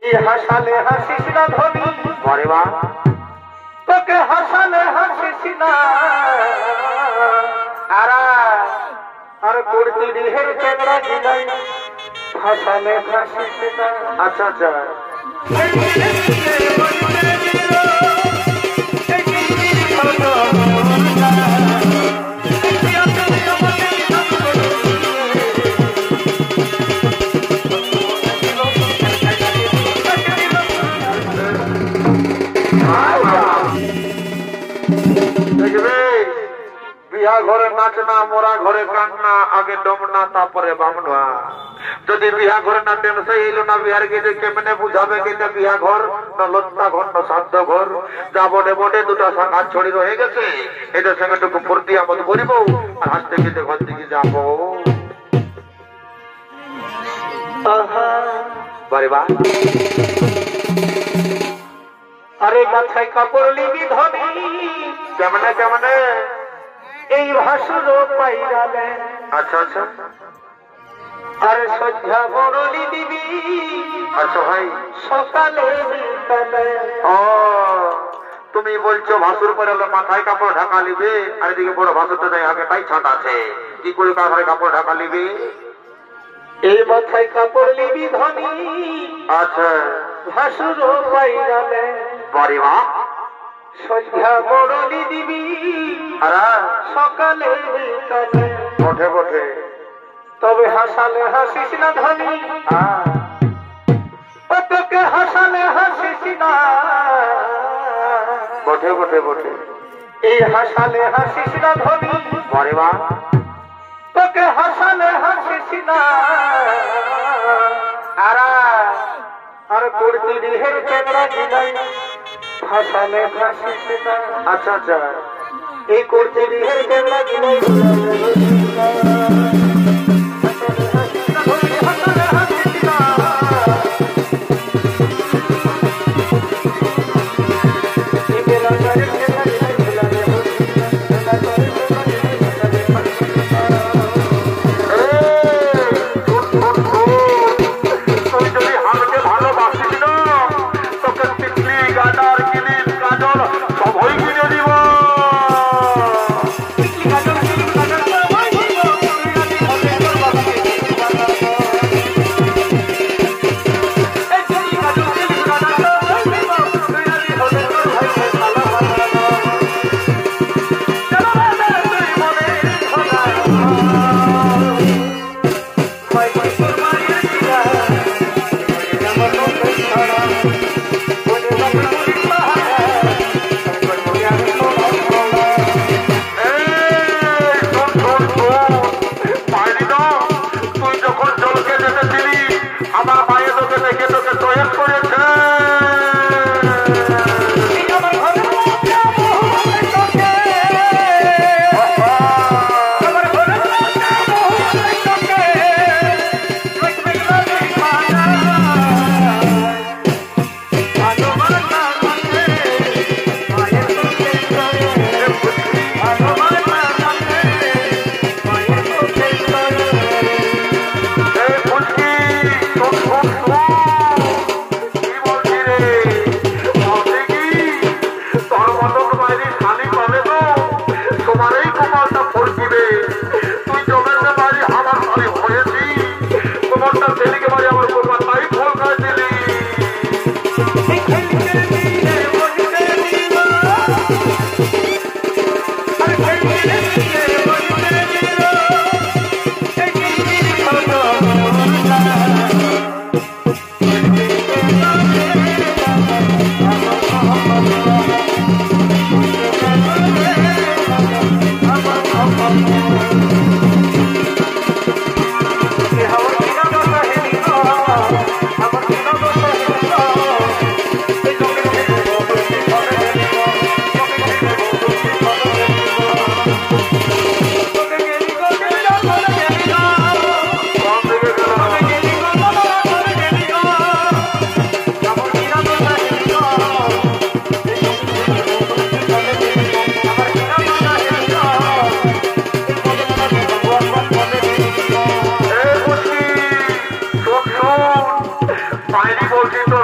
হাসালে হাসিস না ধনী আরে বাহ তোকে হাসালে হাসিস না আর করতি দিহের চেংড়া গিলাই হাসালে হাসিস না। আচ্ছা আচ্ছা বিহা ঘরে নাচনা মোরা ঘরে কান্না আগে ডমনা তারপরে বামনা যদি বিহা ঘরে না টেনশন এলো না বিহার গিয়ে কেমনে বুঝাবে কিন্তু বিহা ঘর না লত্তা ঘর না সাধ্য ঘর যা বটে বটে দুটো হাত ছড়ি রয়ে গেছে এটার সঙ্গে টুকু ফুর্তি আমদ করিব আর হাসতে খেতে ঘর দিকে যাবো বারে বা আরে মাথায় কাপড় লিবি ধনী কেমনে কেমনে এই ভাসুর পাইরালে আচ্ছা আচ্ছা আরে সন্ধ্যা বড়লি দিবি আচ্ছা ভাই সকালে বিকালে। ও তুমি বলছো ভাসুর পরে মাথায় কাপড় ঢাকা নিবে আর এদিকে বড় ভাসুরটা দেয় আগে তাই ছাট আছে কি করে কাঁথায় কাপড় ঢাকা নিবে এই মাথায় কাপড় লিবি ধনী আচ্ছা ভাসুর পাইরালে বারে বাহ সন্ধ্যা বড়লি দিবি সকালে বিকালে। বটে বটে তবে হাসালে হাসিস না ধনী ও তোকে হাসালে হাসিস না বটে বটে বটে এই হাসালে হাসিস না ধনী বারে বাহ তোকে হাসালে হাসিস না আর করতি দিহের চেংড়া গিলাই হাসালে হাসিস না। আচ্ছা আচ্ছা এই করতি দিহের চেংড়া গিলাই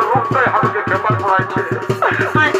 রূপটাই হাতকে পেপার পড়াইছে। তুই